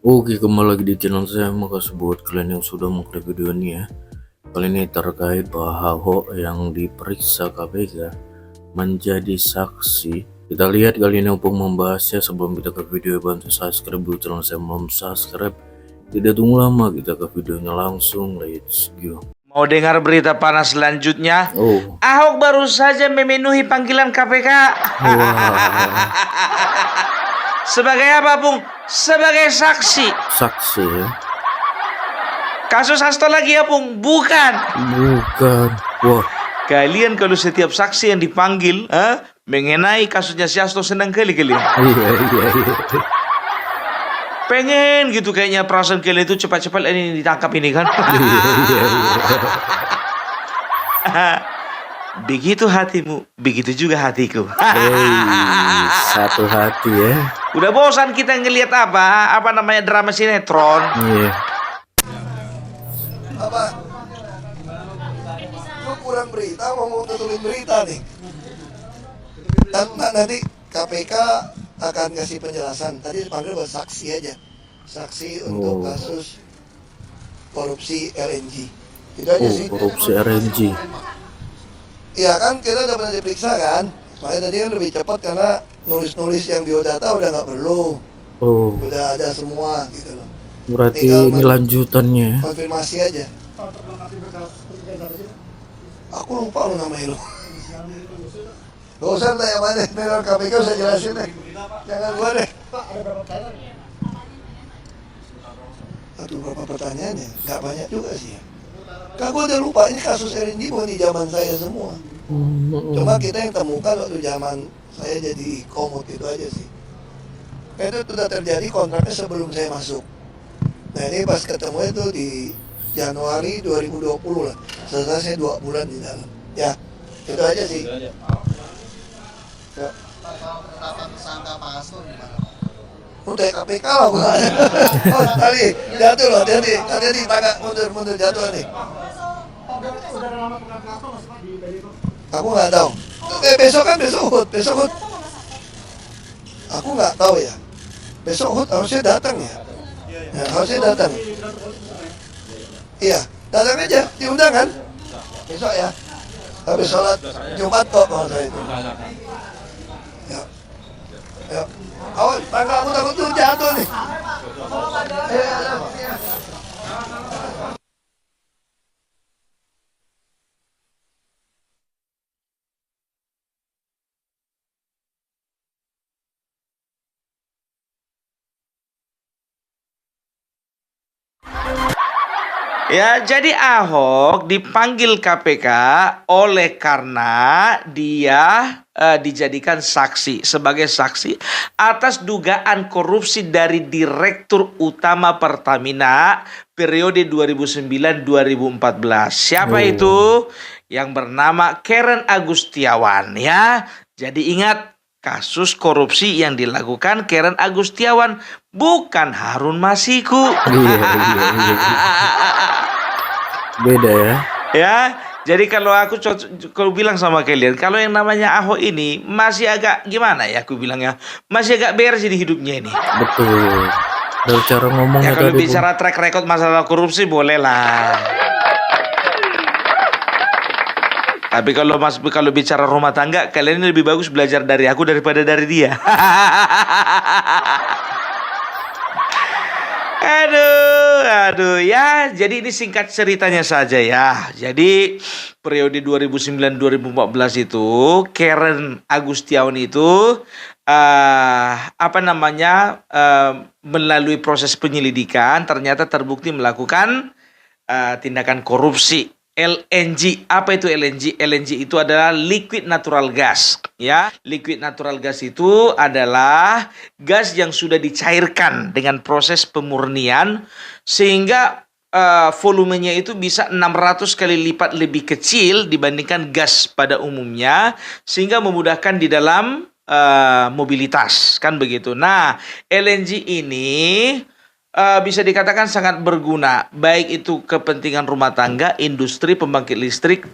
Oke, kembali lagi di channel saya. Makasih buat kalian yang sudah mengklik video ini ya. Kali ini terkait Pak Ahok yang diperiksa KPK menjadi saksi. Kita lihat kali ini untuk membahasnya. Sebelum kita ke video, bantu subscribe dulu channel saya, belum subscribe. Tidak tunggu lama, kita ke videonya langsung. Let's go. Mau dengar berita panas selanjutnya? Oh, Ahok baru saja memenuhi panggilan KPK. wah, Sebagai apa, Bung? Sebagai saksi. saksi ya? Kasus Hasto lagi ya, Bung? Bukan. Bukan. Wah, Kalian kalau setiap saksi yang dipanggil mengenai kasusnya si Hasto senang kali kalian. iya. Pengen gitu kayaknya perasaan kalian itu cepat-cepat ini ditangkap ini kan. Begitu hatimu, begitu juga hatiku. Satu hati ya. Udah bosan kita ngelihat apa namanya drama sinetron. Iya. Apa? Lu kurang berita, mau tutulin berita nih. Dan nanti KPK akan kasih penjelasan. Tadi dipanggil buat saksi aja. Saksi untuk kasus korupsi LNG. Itu aja sih. Korupsi RNG. Iya kan, kita udah pernah diperiksa kan. Makanya tadi kan lebih cepat karena nulis-nulis yang biodata udah nggak perlu. Oh, Udah ada semua gitu loh. berarti Tinggal ini lanjutannya ya? konfirmasi aja. Aku lupa lu namanya lu. Gak usah tanya mana, memang KPK usah jelasin deh. Jangan gua deh. Aduh, berapa pertanyaannya? Gak banyak juga sih ya. Kan gua udah lupa, ini kasus RNG bukan di zaman saya semua. Cuma kita yang temukan waktu zaman saya jadi komut itu aja sih. Itu sudah terjadi kontraknya sebelum saya masuk. Nah ini pas ketemu itu di Januari 2020 lah. Selesai 2 bulan di dalam. Ya, itu aja sih. Ya. Penetapan tersangka Pak Hasto gimana? Udah KPK lah bukan. Oh tadi jatuh loh, hati-hati tangga mundur jatuh nih. Aku nggak tahu. Besok kan besok Hut. Aku nggak tahu ya. Besok Hut harusnya datang ya. Ya harusnya datang. Iya, datang aja, diundang kan? Besok ya. Habis sholat Jumat kok kalau saya itu. Ya. Ya. Awas, tangga aku takut tuh jatuh nih. Ya, jadi Ahok dipanggil KPK oleh karena dia dijadikan saksi sebagai saksi atas dugaan korupsi dari Direktur Utama Pertamina periode 2009-2014. Siapa itu? Yang bernama Karen Agustiawan ya. Jadi ingat, kasus korupsi yang dilakukan Karen Agustiawan, bukan Harun Masiku. Iya. Beda ya. Ya, jadi kalau kalau bilang sama kalian, kalau yang namanya Ahok ini masih agak gimana ya, aku bilangnya masih agak beres di hidupnya ini. Betul. Dari cara Ya ngomongnya kalau tadi, bicara track record masalah korupsi boleh lah. Tapi kalau bicara rumah tangga, kalian ini lebih bagus belajar dari aku daripada dari dia. Aduh ya, jadi ini singkat ceritanya saja ya. Jadi periode 2009-2014 itu Karen Agustiawan itu melalui proses penyelidikan ternyata terbukti melakukan tindakan korupsi LNG. Apa itu LNG? LNG itu adalah liquid natural gas. Ya, liquid natural gas itu adalah gas yang sudah dicairkan dengan proses pemurnian sehingga volumenya itu bisa 600 kali lipat lebih kecil dibandingkan gas pada umumnya, sehingga memudahkan di dalam mobilitas, kan begitu. Nah, LNG ini bisa dikatakan sangat berguna, baik itu kepentingan rumah tangga, industri, pembangkit listrik,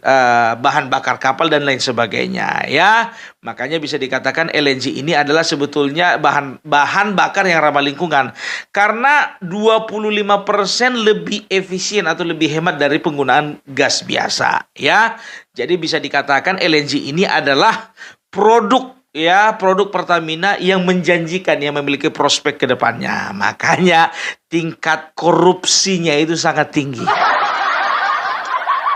bahan bakar kapal dan lain sebagainya ya. Makanya bisa dikatakan LNG ini adalah sebetulnya bahan bakar yang ramah lingkungan karena 25% lebih efisien atau lebih hemat dari penggunaan gas biasa ya. Jadi bisa dikatakan LNG ini adalah produk Pertamina yang menjanjikan, yang memiliki prospek ke depannya. Makanya tingkat korupsinya itu sangat tinggi.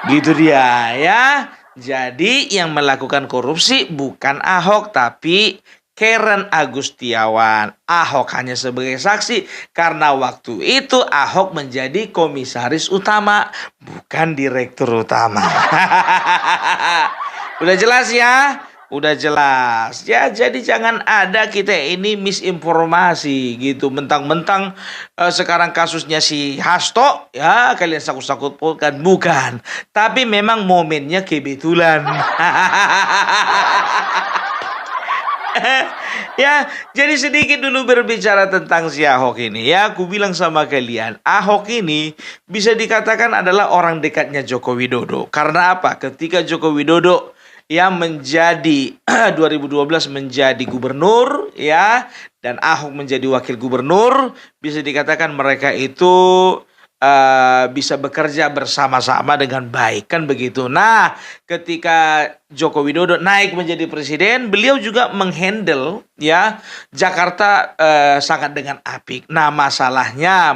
Gitu dia ya. Jadi yang melakukan korupsi bukan Ahok tapi Karen Agustiawan. Ahok hanya sebagai saksi karena waktu itu Ahok menjadi komisaris utama, bukan direktur utama. Udah jelas ya? Udah jelas ya, jadi jangan ada kita ini misinformasi gitu, mentang-mentang sekarang kasusnya si Hasto ya kalian sakut-sakutkan, bukan, tapi memang momennya kebetulan. Ya, jadi sedikit dulu berbicara tentang si Ahok ini ya. Aku bilang sama kalian, Ahok ini bisa dikatakan adalah orang dekatnya Joko Widodo. Karena apa? Ketika Joko Widodo yang menjadi 2012 menjadi gubernur ya, dan Ahok menjadi wakil gubernur, bisa dikatakan mereka itu bisa bekerja bersama-sama dengan baik, kan begitu. Nah, ketika Joko Widodo naik menjadi presiden, beliau juga menghandle ya Jakarta sangat dengan apik. Nah, masalahnya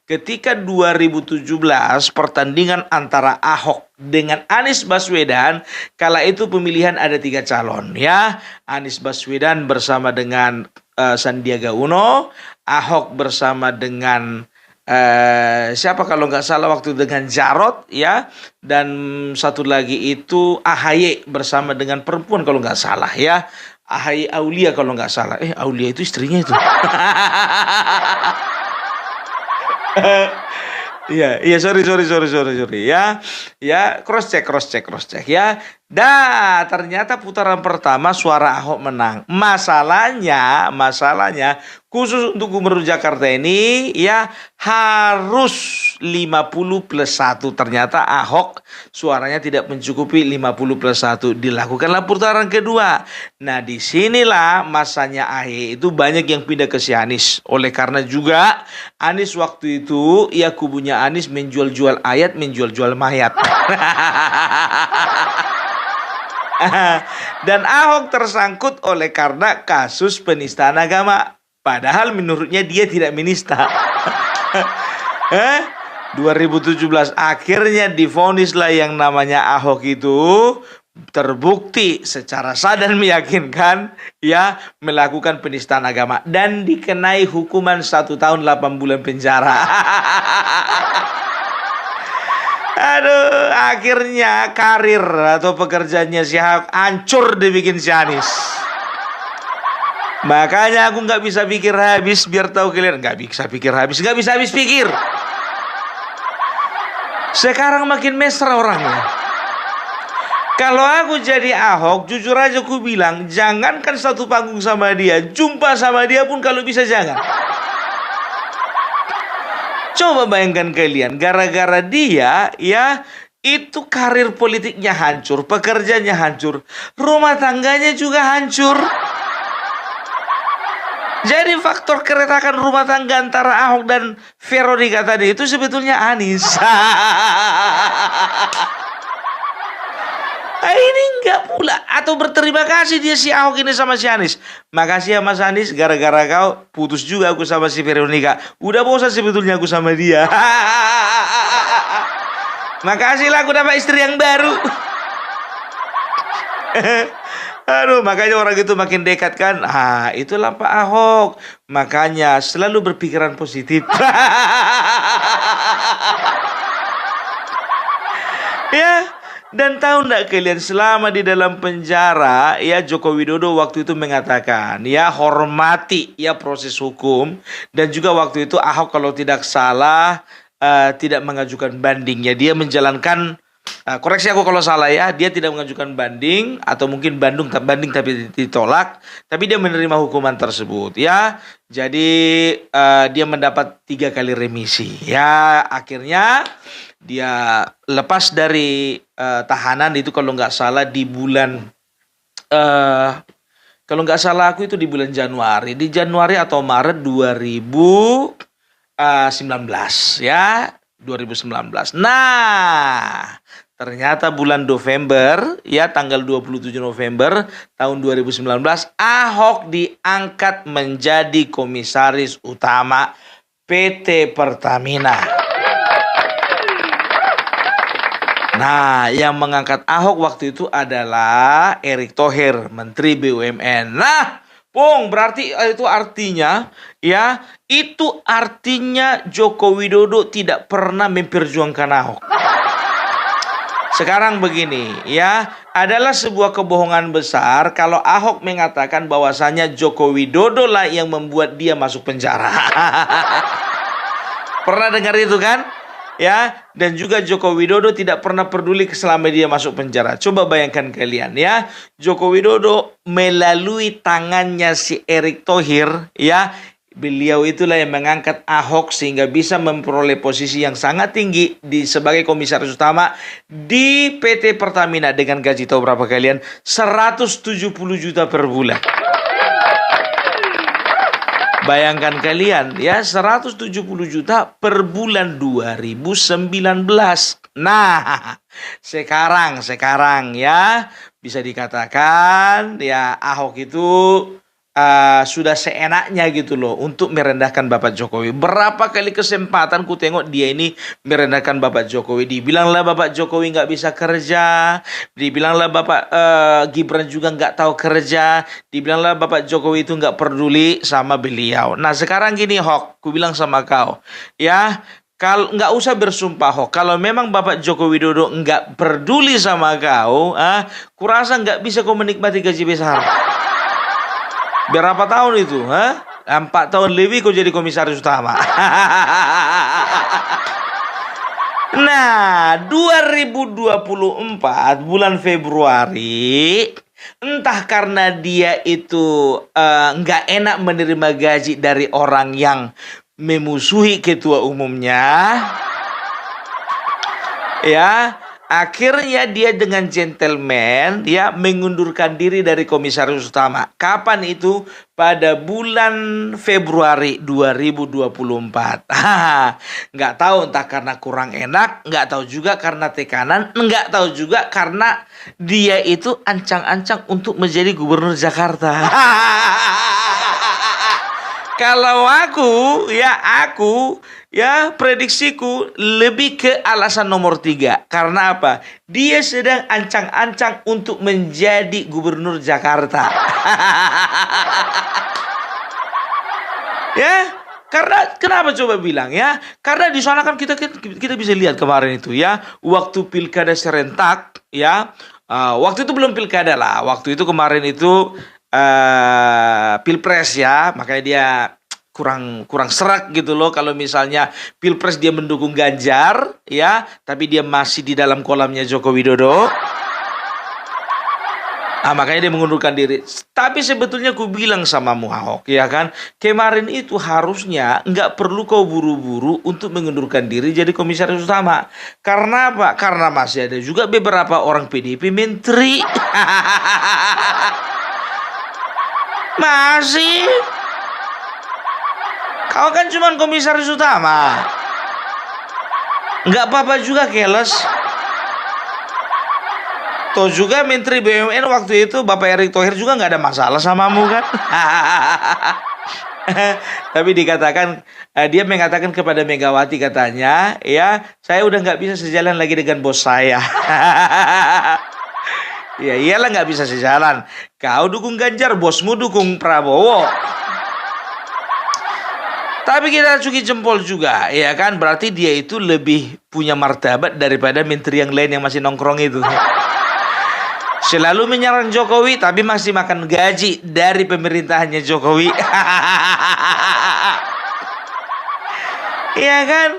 ketika 2017 pertandingan antara Ahok dengan Anies Baswedan, kala itu pemilihan ada 3 calon ya. Anies Baswedan bersama dengan Sandiaga Uno, Ahok bersama dengan siapa kalau nggak salah waktu dengan Jarot ya, dan satu lagi itu AHY bersama dengan perempuan kalau nggak salah ya, AHY Aulia kalau nggak salah. Aulia itu istrinya itu. Iya, sorry ya, cross check ya. Dah, ternyata putaran pertama suara Ahok menang. Masalahnya khusus untuk Gubernur Jakarta ini ya harus 50+1. Ternyata Ahok suaranya tidak mencukupi 50+1. Dilakukanlah putaran kedua. Nah, disinilah masanya AHY itu banyak yang pindah ke si Anies. Oleh karena juga Anies waktu itu ya kubunya Anies menjual-jual ayat, menjual-jual mayat. Dan Ahok tersangkut oleh karena kasus penistaan agama. Padahal menurutnya dia tidak menista. 2017 akhirnya divonislah yang namanya Ahok itu terbukti secara sah dan meyakinkan ya melakukan penistaan agama dan dikenai hukuman 1 tahun 8 bulan penjara. Aduh, akhirnya karir atau pekerjaannya si Ahok hancur dibikin si Anies. Makanya aku nggak bisa pikir habis, biar tahu kalian, nggak bisa habis pikir. Sekarang makin mesra orangnya. Kalau aku jadi Ahok, jujur aja aku bilang, jangankan satu panggung sama dia, jumpa sama dia pun kalau bisa jangan. Coba bayangkan kalian, gara-gara dia ya itu karir politiknya hancur, pekerjaannya hancur, rumah tangganya juga hancur. Jadi faktor keretakan rumah tangga antara Ahok dan Veronica tadi itu sebetulnya Anies. Ini enggak pula, atau berterima kasih dia si Ahok ini sama si Anies. Makasih ya Mas Anies, gara-gara kau putus juga aku sama si Veronica. Udah bosan sebetulnya aku sama dia. Makasih lah aku dapat istri yang baru. Aduh, makanya orang itu makin dekat kan. Itulah Pak Ahok. Makanya selalu berpikiran positif. Ya, dan tahu enggak kalian, selama di dalam penjara ya Joko Widodo waktu itu mengatakan ya hormati ya proses hukum, dan juga waktu itu Ahok kalau tidak salah tidak mengajukan banding ya, dia menjalankan koreksi aku kalau salah ya, dia tidak mengajukan banding atau mungkin banding tapi ditolak, tapi dia menerima hukuman tersebut ya. Jadi dia mendapat 3 kali remisi ya. Akhirnya dia lepas dari tahanan itu kalau nggak salah di bulan kalau nggak salah aku itu di bulan Januari, di Januari atau Maret 2019 ya, 2019. Nah, ternyata bulan November ya, tanggal 27 November tahun 2019, Ahok diangkat menjadi komisaris utama PT Pertamina. Nah, yang mengangkat Ahok waktu itu adalah Erick Thohir, Menteri BUMN. Nah, Pung, berarti itu artinya ya, itu artinya Joko Widodo tidak pernah memperjuangkan Ahok. Sekarang begini ya, adalah sebuah kebohongan besar kalau Ahok mengatakan bahwasanya Joko Widodo lah yang membuat dia masuk penjara. Pernah dengar itu kan? Ya, dan juga Joko Widodo tidak pernah peduli selama dia masuk penjara. Coba bayangkan kalian ya, Joko Widodo melalui tangannya si Erick Thohir ya, beliau itulah yang mengangkat Ahok sehingga bisa memperoleh posisi yang sangat tinggi sebagai komisaris utama di PT Pertamina dengan gaji tahu berapa kalian? 170 juta per bulan. Bayangkan kalian ya, 170 juta per bulan 2019. Nah, sekarang ya bisa dikatakan ya Ahok itu sudah seenaknya gitu loh untuk merendahkan Bapak Jokowi. Berapa kali kesempatan ku tengok dia ini merendahkan Bapak Jokowi. Dibilanglah Bapak Jokowi nggak bisa kerja, dibilanglah Bapak Gibran juga nggak tahu kerja, dibilanglah Bapak Jokowi itu nggak peduli sama beliau. Nah sekarang gini Hok, ku bilang sama kau ya, kalau nggak usah bersumpah Hok, kalau memang Bapak Joko Widodo nggak peduli sama kau, kurasa nggak bisa kau menikmati gaji besar. Berapa tahun itu? 4 tahun lebih kau jadi komisaris utama. Nah, 2024 bulan Februari, entah karena dia itu nggak enak menerima gaji dari orang yang memusuhi ketua umumnya, ya. Akhirnya dia dengan gentleman ya mengundurkan diri dari komisaris utama. Kapan itu? Pada bulan Februari 2024. Nggak tahu entah karena kurang enak, nggak tahu juga karena tekanan, nggak tahu juga karena dia itu ancang-ancang untuk menjadi gubernur Jakarta. Kalau aku ya prediksiku lebih ke alasan nomor 3. Karena apa? Dia sedang ancang-ancang untuk menjadi gubernur Jakarta. Ya, karena kenapa coba bilang ya? Karena di sana kan kita bisa lihat kemarin itu ya, waktu pilkada serentak ya, waktu itu belum pilkada lah, waktu itu kemarin itu pilpres ya, makanya dia kurang serak gitu loh kalau misalnya pilpres dia mendukung Ganjar ya, tapi dia masih di dalam kolamnya Joko Widodo. Makanya dia mengundurkan diri. Tapi sebetulnya aku bilang sama Ahok ya kan, kemarin itu harusnya nggak perlu kau buru-buru untuk mengundurkan diri jadi komisaris utama. Karena apa? Karena masih ada juga beberapa orang PDIP menteri. Masih. Kau kan cuma komisaris utama. Nggak apa-apa juga keles. Toh juga Menteri BUMN waktu itu Bapak Erick Thohir juga nggak ada masalah samamu kan. Tapi dikatakan, dia mengatakan kepada Megawati katanya, ya saya udah nggak bisa sejalan lagi dengan bos saya. Ya iyalah nggak bisa sejalan. Kau dukung Ganjar, bosmu dukung Prabowo. Tapi kita cuci jempol juga, ya kan? Berarti dia itu lebih punya martabat daripada menteri yang lain yang masih nongkrong itu. Selalu menyerang Jokowi, tapi masih makan gaji dari pemerintahannya Jokowi. Iya kan?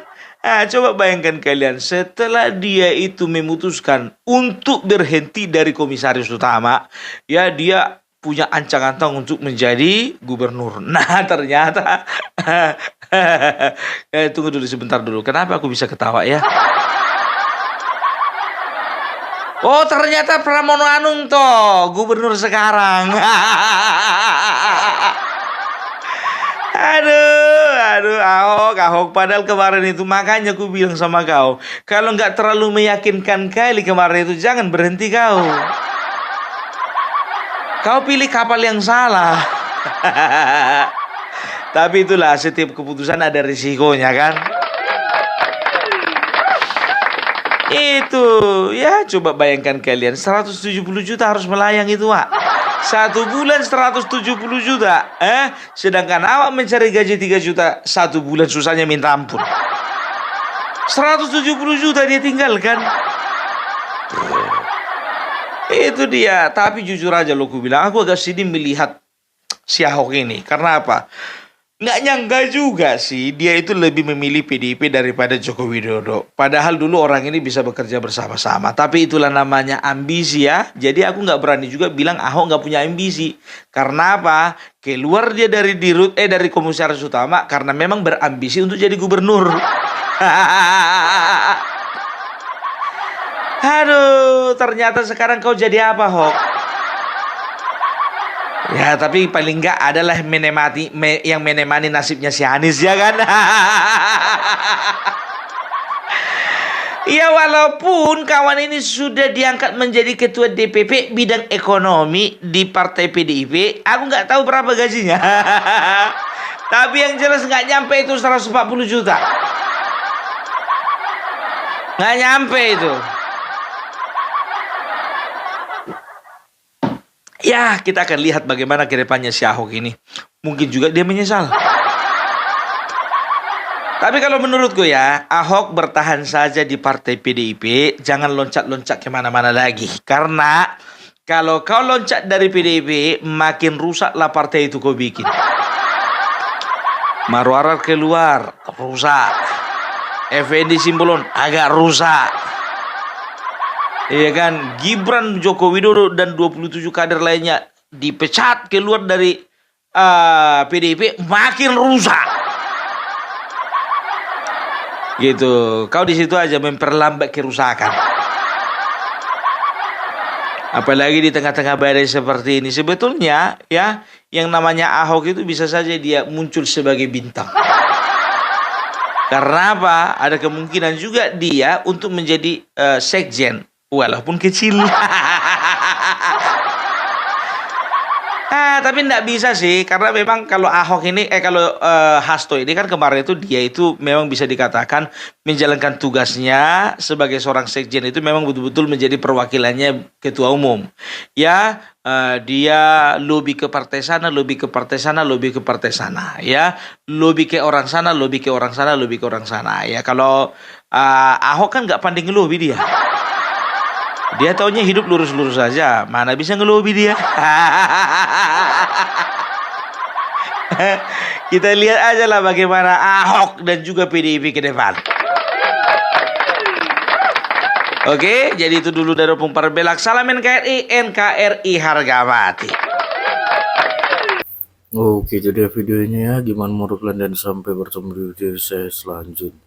Coba bayangkan kalian, setelah dia itu memutuskan untuk berhenti dari komisaris utama, ya dia punya ancang-ancang untuk menjadi gubernur. Nah, ternyata tunggu dulu sebentar dulu. Kenapa aku bisa ketawa ya? Oh, ternyata Pramono Anung toh, gubernur sekarang. Aduh, Ahok. Padahal kemarin itu makanya aku bilang sama kau, kalau nggak terlalu meyakinkan kali kemarin itu, jangan berhenti kau. Kau pilih kapal yang salah. Tapi itulah, setiap keputusan ada risikonya kan. Itu, ya coba bayangkan kalian, 170 juta harus melayang itu, Wak. 1 bulan 170 juta. Sedangkan awak mencari gaji 3 juta 1 bulan, susahnya minta ampun. 170 juta dia tinggalkan. Itu dia. Tapi jujur aja lo, aku bilang, aku agak sedih melihat si Ahok ini. Karena apa? Nggak nyangka juga sih dia itu lebih memilih PDIP daripada Joko Widodo. Padahal dulu orang ini bisa bekerja bersama-sama. Tapi itulah namanya ambisi ya. Jadi aku nggak berani juga bilang Ahok nggak punya ambisi. Karena apa? Keluar dia dari dari komisaris utama karena memang berambisi untuk jadi gubernur. Aduh, ternyata sekarang kau jadi apa, Ahok? Ya, tapi paling enggak adalah yang menemani nasibnya si Anies ya kan. Ya, walaupun kawan ini sudah diangkat menjadi ketua DPP bidang ekonomi di partai PDIP, aku nggak tahu berapa gajinya. Tapi yang jelas nggak nyampe itu 140 juta. Nggak nyampe itu. Ya, kita akan lihat bagaimana ke depannya si Ahok ini. Mungkin juga dia menyesal. Tapi kalau menurutku ya, Ahok bertahan saja di partai PDIP. Jangan loncat-loncat kemana-mana lagi. Karena kalau kau loncat dari PDIP, makin rusaklah partai itu kau bikin. Marwarar keluar, rusak. Effendi Simbolon agak rusak. Iya kan, Gibran, Joko Widodo dan 27 kader lainnya dipecat keluar dari PDIP, makin rusak. Gitu. Kau di situ aja memperlambat kerusakan. Apalagi di tengah-tengah badai seperti ini. Sebetulnya ya, yang namanya Ahok itu bisa saja dia muncul sebagai bintang. Karena apa? Ada kemungkinan juga dia untuk menjadi sekjen. Walaupun kecil. Tapi enggak bisa sih. Karena memang kalau Ahok ini, kalau Hasto ini kan kemarin itu dia itu memang bisa dikatakan menjalankan tugasnya sebagai seorang sekjen itu memang betul-betul menjadi perwakilannya ketua umum. Ya, dia lobby ke partai sana, lobby ke partai sana, lobby ke partai sana. Ya, lobby ke orang sana, lobby ke orang sana, lobby ke orang sana. Ya, kalau Ahok kan nggak pandai ngelobi dia. Dia taunya hidup lurus-lurus saja. Mana bisa ngelobi dia. Kita lihat aja lah bagaimana Ahok dan juga PDIP ke depan. Oke, jadi itu dulu dari Opung Parbelak. Salam NKRI harga mati. Oke, jadi videonya ya. Gimana menurut kalian, dan sampai bertemu di video saya selanjutnya.